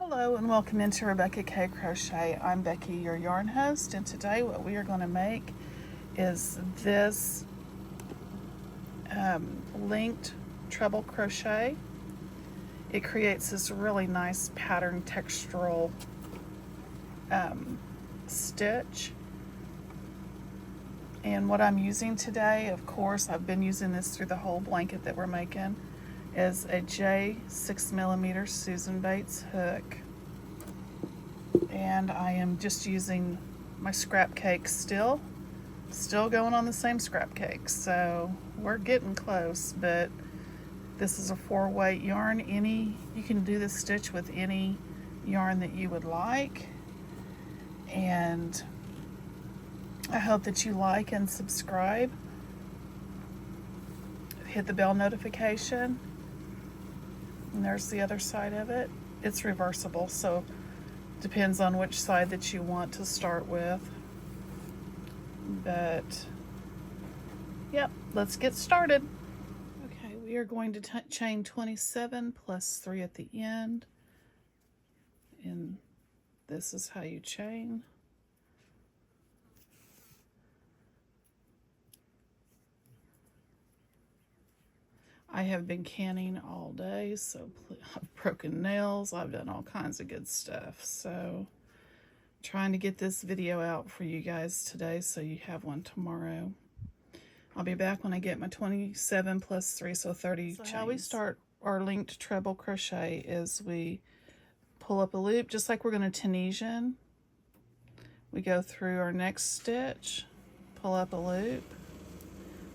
Hello and welcome into Rebecca K Crochet. I'm Becky, your yarn host, and today what we are going to make is this linked treble crochet. It creates this really nice pattern textural stitch. And what I'm using today, of course, I've been using this through the whole blanket that we're making, is a J 6mm Susan Bates hook. And I am just using my scrap cake still going on the same scrap cake. So we're getting close, but this is a 4-weight yarn. You can do this stitch with any yarn that you would like. And I hope that you like and subscribe. Hit the bell notification. And there's the other side of it. It's reversible, so depends on which side that you want to start with. But yep, let's get started. Okay, we are going to chain 27 plus 3 at the end. And this is how you chain. I have been canning all day, so I've broken nails, I've done all kinds of good stuff. So trying to get this video out for you guys today so you have one tomorrow. I'll be back when I get my 27 plus 3, so 30 chains. How we start our linked treble crochet is we pull up a loop, just like we're going to Tunisian. We go through our next stitch, pull up a loop.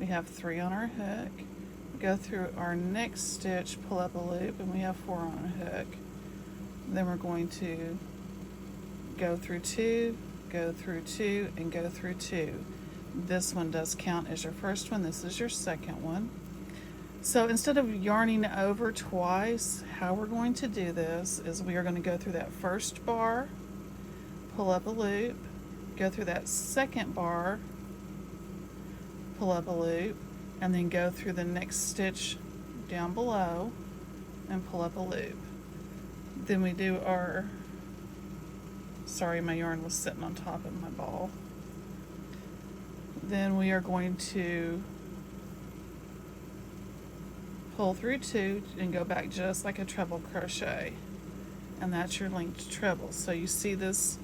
We have 3 on our hook. Go through our next stitch, pull up a loop, and we have 4 on a hook. Then we're going to go through 2, go through 2, and go through 2. This one does count as your first one. This is your second one. So instead of yarning over twice, how we're going to do this is we are going to go through that first bar, pull up a loop, go through that second bar, pull up a loop, and then go through the next stitch down below and pull up a loop. Then we do our, sorry, my yarn was sitting on top of my ball. Then we are going to pull through 2 and go back just like a treble crochet. And that's your linked treble. So you see this,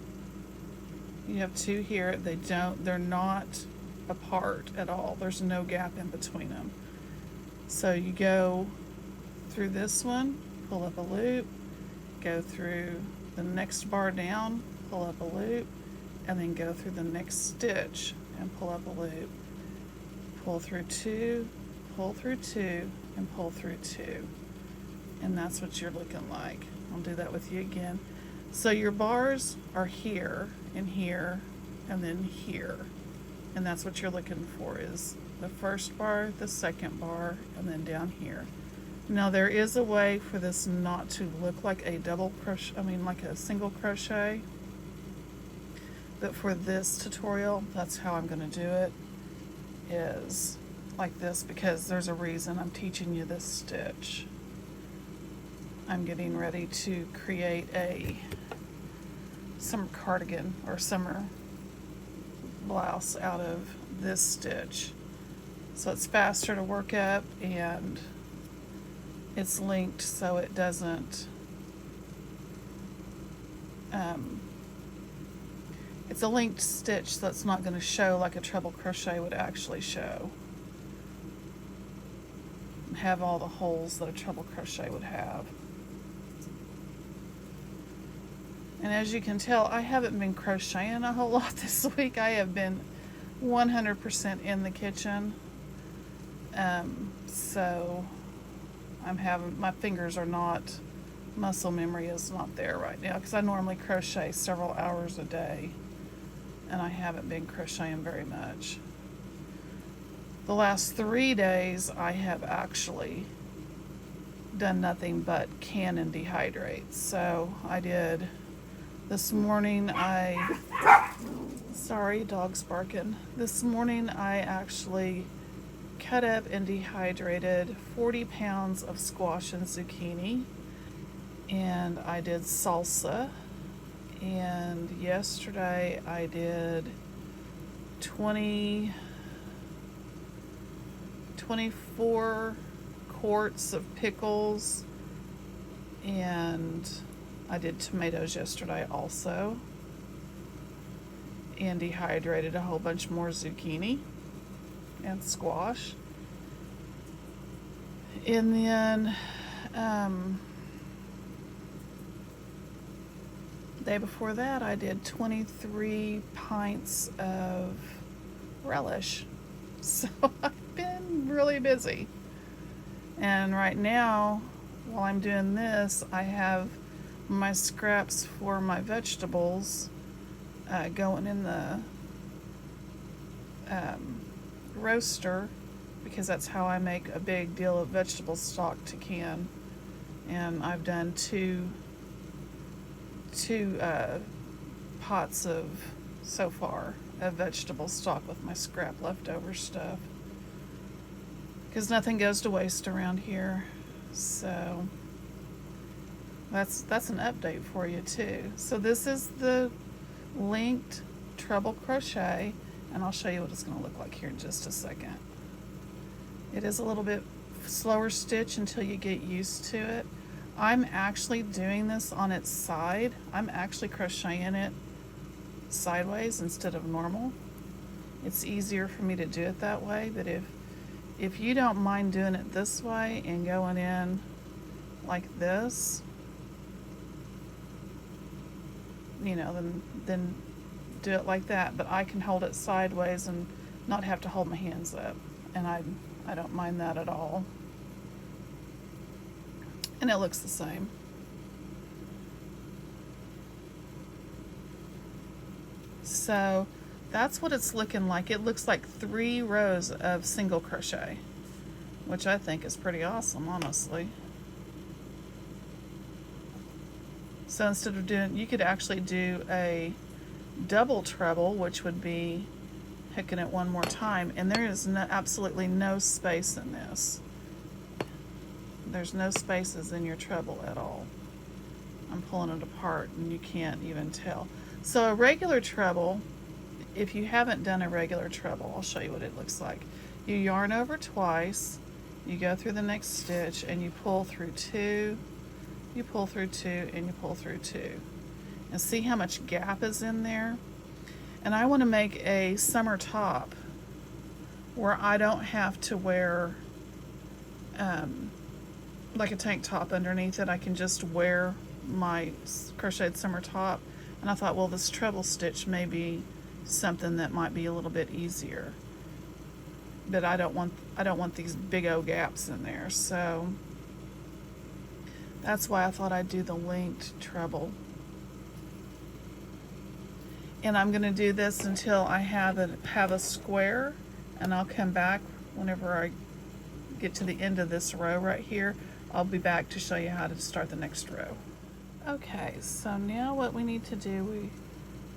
you have 2 here. They're not apart at all. There's no gap in between them. So you go through this one, pull up a loop, go through the next bar down, pull up a loop, and then go through the next stitch and pull up a loop. Pull through 2, pull through 2, and pull through 2. And that's what you're looking like. I'll do that with you again. So your bars are here and here and then here. And that's what you're looking for, is the first bar, the second bar, and then down here. Now there is a way for this not to look like a double crochet, like a single crochet. But for this tutorial, that's how I'm going to do it, is like this, because there's a reason I'm teaching you this stitch. I'm getting ready to create a summer cardigan or summer blouse out of this stitch. So it's faster to work up, and it's linked so it doesn't it's a linked stitch, so it's not going to show like a treble crochet would actually show, have all the holes that a treble crochet would have. And as you can tell, I haven't been crocheting a whole lot this week. I have been 100% in the kitchen. So my fingers are not, muscle memory is not there right now, because I normally crochet several hours a day. And I haven't been crocheting very much. The last 3 days, I have actually done nothing but can and dehydrate. So I did this morning, sorry, dog's barking. This morning I actually cut up and dehydrated 40 pounds of squash and zucchini. and I did salsa, and yesterday I did 24 quarts of pickles, and I did tomatoes yesterday also, and dehydrated a whole bunch more zucchini and squash. And then day before that I did 23 pints of relish. So I've been really busy. And right now, while I'm doing this, I have my scraps for my vegetables going in the roaster, because that's how I make a big deal of vegetable stock to can. And I've done two pots of, so far, of vegetable stock with my scrap leftover stuff, because nothing goes to waste around here. So that's an update for you too. So this is the linked treble crochet, and I'll show you what it's going to look like here in just a second. It is a little bit slower stitch until you get used to it. I'm actually doing this on its side. I'm actually crocheting it sideways instead of normal. It's easier for me to do it that way, but if you don't mind doing it this way and going in like this, you know, then do it like that. But I can hold it sideways and not have to hold my hands up, and I don't mind that at all. And it looks the same. So that's what it's looking like. It looks like 3 rows of single crochet, which I think is pretty awesome, honestly. So instead of doing, you could actually do a double treble, which would be hooking it one more time, and there is absolutely no space in this. There's no spaces in your treble at all. I'm pulling it apart and you can't even tell. So a regular treble, if you haven't done a regular treble, I'll show you what it looks like. You yarn over twice, you go through the next stitch, and you pull through 2, you pull through 2, and you pull through 2. And see how much gap is in there? And I want to make a summer top where I don't have to wear like a tank top underneath it. I can just wear my crocheted summer top. And I thought, well, this treble stitch may be something that might be a little bit easier. But I don't want these big old gaps in there. So that's why I thought I'd do the linked treble. And I'm going to do this until I have a square, and I'll come back whenever I get to the end of this row right here. I'll be back to show you how to start the next row. Okay, so now what we need to do, we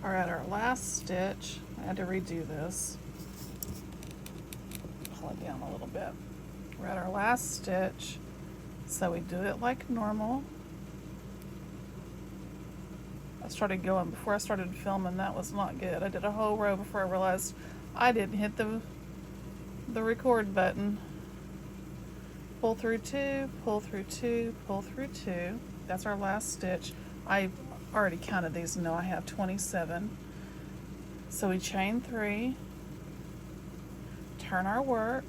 are at our last stitch. I had to redo this. Pull it down a little bit. We're at our last stitch, so we do it like normal. I started going before I started filming. That was not good. I did a whole row before I realized I didn't hit the record button. Pull through 2, pull through 2, pull through 2. That's our last stitch. I already counted these and know I have 27. So we chain 3, turn our work,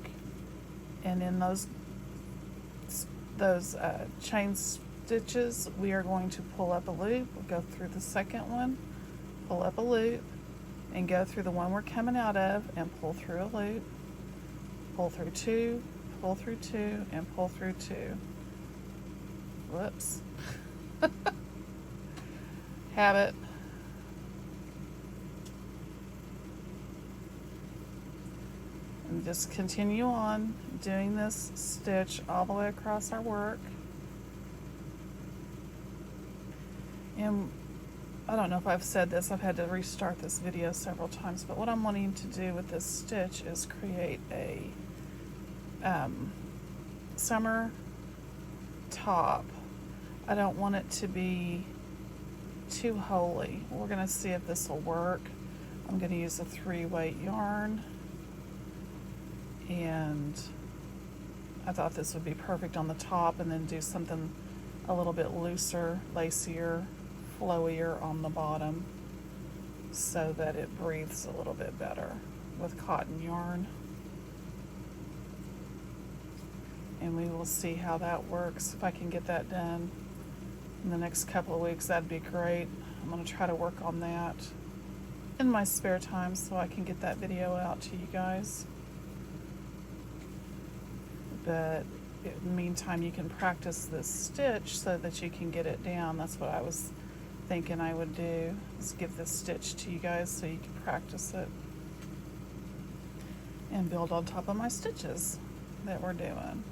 and in those chain stitches, we are going to pull up a loop. We'll go through the second one, pull up a loop, and go through the one we're coming out of and pull through a loop, pull through 2, pull through 2, and pull through 2. Whoops. Habit. And just continue on doing this stitch all the way across our work. And I don't know if I've said this, I've had to restart this video several times, but what I'm wanting to do with this stitch is create a summer top. I don't want it to be too holey. We're going to see if this will work. I'm going to use a 3-weight yarn, and I thought this would be perfect on the top, and then do something a little bit looser, lacier, flowier on the bottom so that it breathes a little bit better with cotton yarn. And we will see how that works. If I can get that done in the next couple of weeks, that'd be great. I'm going to try to work on that in my spare time so I can get that video out to you guys. But in the meantime, you can practice this stitch so that you can get it down. That's what I was thinking I would do, is give this stitch to you guys so you can practice it and build on top of my stitches that we're doing.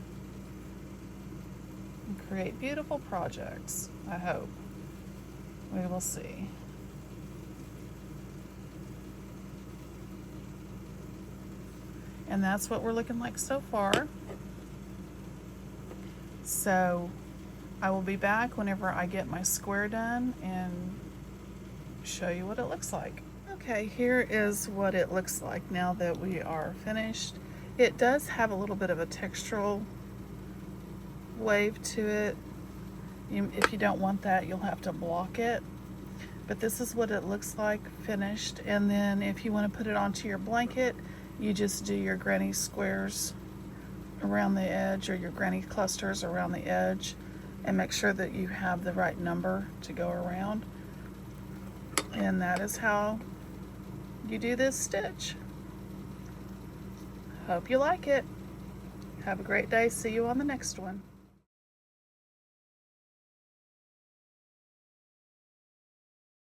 And create beautiful projects, I hope. We will see. And that's what we're looking like so far. So I will be back whenever I get my square done and show you what it looks like. Okay, here is what it looks like now that we are finished. It does have a little bit of a textural wave to it. If you don't want that, you'll have to block it. But this is what it looks like finished. And then if you want to put it onto your blanket, you just do your granny squares around the edge, or your granny clusters around the edge, and make sure that you have the right number to go around. And that is how you do this stitch. Hope you like it. Have a great day. See you on the next one.